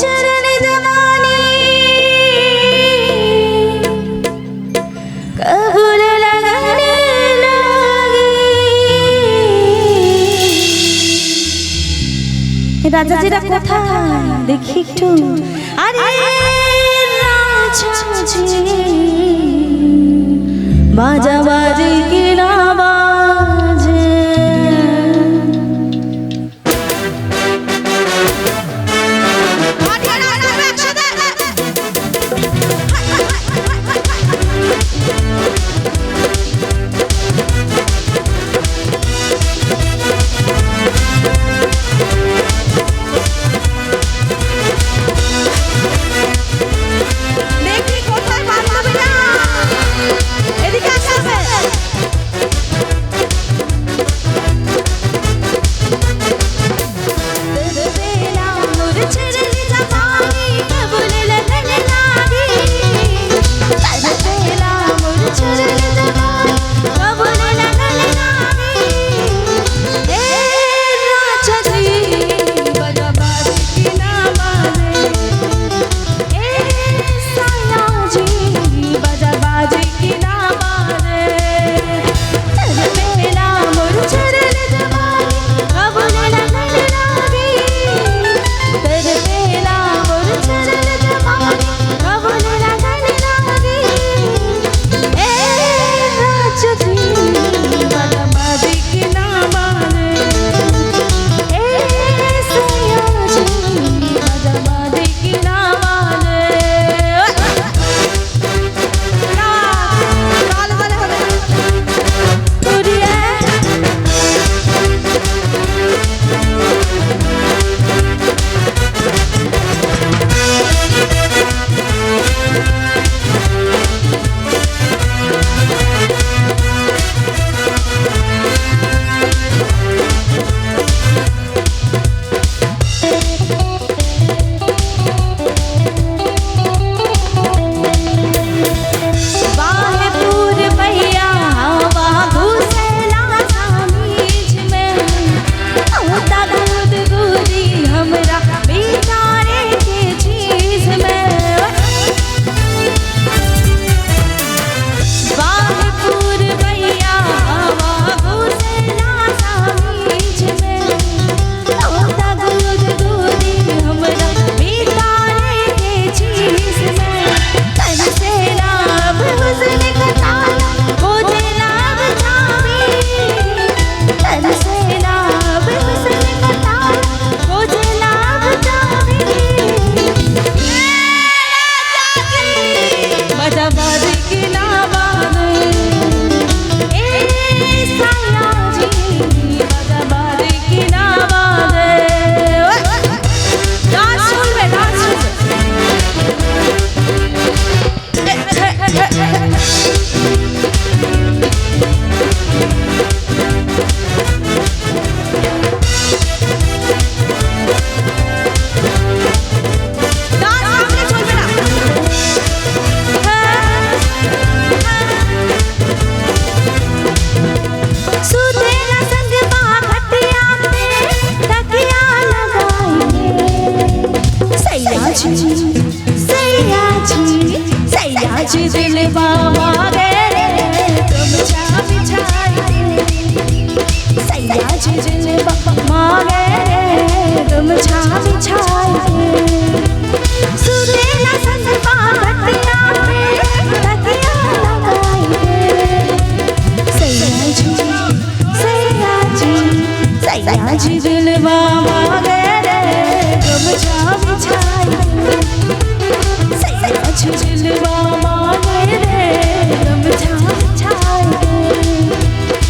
चरण दमानी कबूल लगने लगी। রাজাজিরা কোথায় দেখি একটু। আরে রাজাজি বাজা বাজে কি না বাজে।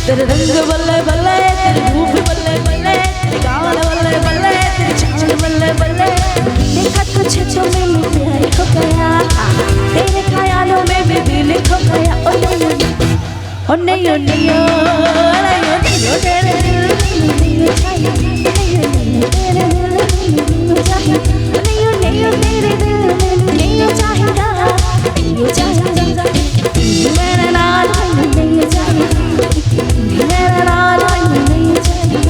तेरे रंग बल्ले बल्ले, तेरी धूप बल्ले बल्ले, तेरी गाल बल्ले बल्ले, तेरी चाल बल्ले बल्ले। देखा तुझे तो मैं प्यार हो गया, तेरे ख्यालों में भी दिल खो गया। ओ नहीं ओ नहीं ओ नहीं ओ तेरे दिल में नहीं चाहिए, नहीं ओ तेरे दिल में नहीं चाहिए, नहीं ओ तेरे दिल में नहीं चाहिए, नहीं ओ चाहिए मेरा नाल नहीं चाहिए, मेरा नाल नहीं चाहिए।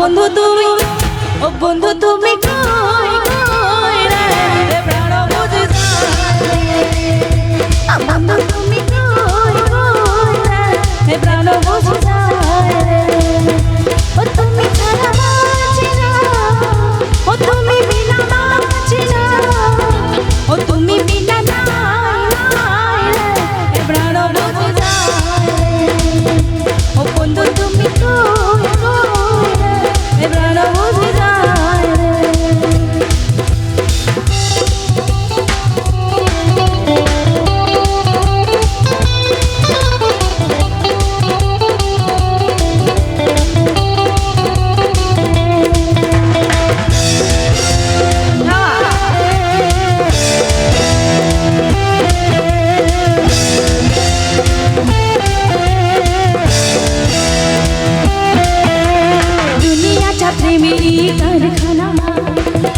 বন্ধু তুমি, ও বন্ধু তুমি কই কই রে, এ প্রাণ বুঝি যায়। ও বন্ধু তুমি কই কই রে, এ প্রাণ বুঝি যায় রে। ও তুমি ছাড়া বাঁচি না, ও তুমি বিনা বাঁচি না, ও তুমি বিনা নাই নাই রে, এ প্রাণ বুঝি যায় রে। ও বন্ধু তুমি কই কই রে, এ প্রাণ বুঝি যায় রে। দুনিয়াটা প্রেমেরই কারখানা,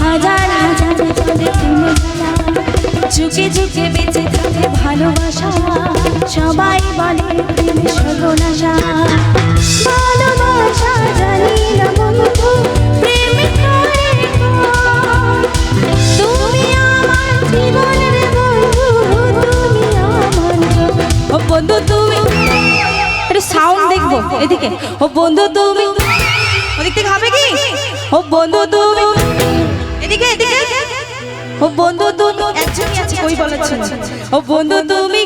হাজার হাজার চলে প্রেমে খেলা, যুগে যুগে বেঁচে থাকে ভালোবাসা, সবাই বলে প্রেমে সর্বনাশা। ভালোবাসা জানি না বন্ধু, প্রেম করে কর। তুমি আমার জীবনের বন্ধু, তুমি আমার জন। ও বন্ধু তুমি, একটু সাউন্ড দেখবো এদিকে। ও বন্ধু তুমি, ওদিক থেকে হবে কি? ও বন্ধু তুমি, এদিকে এদিকে। ও বন্ধু তুমি, একজনই আছে কই বলেছেন। ও বন্ধু তুমি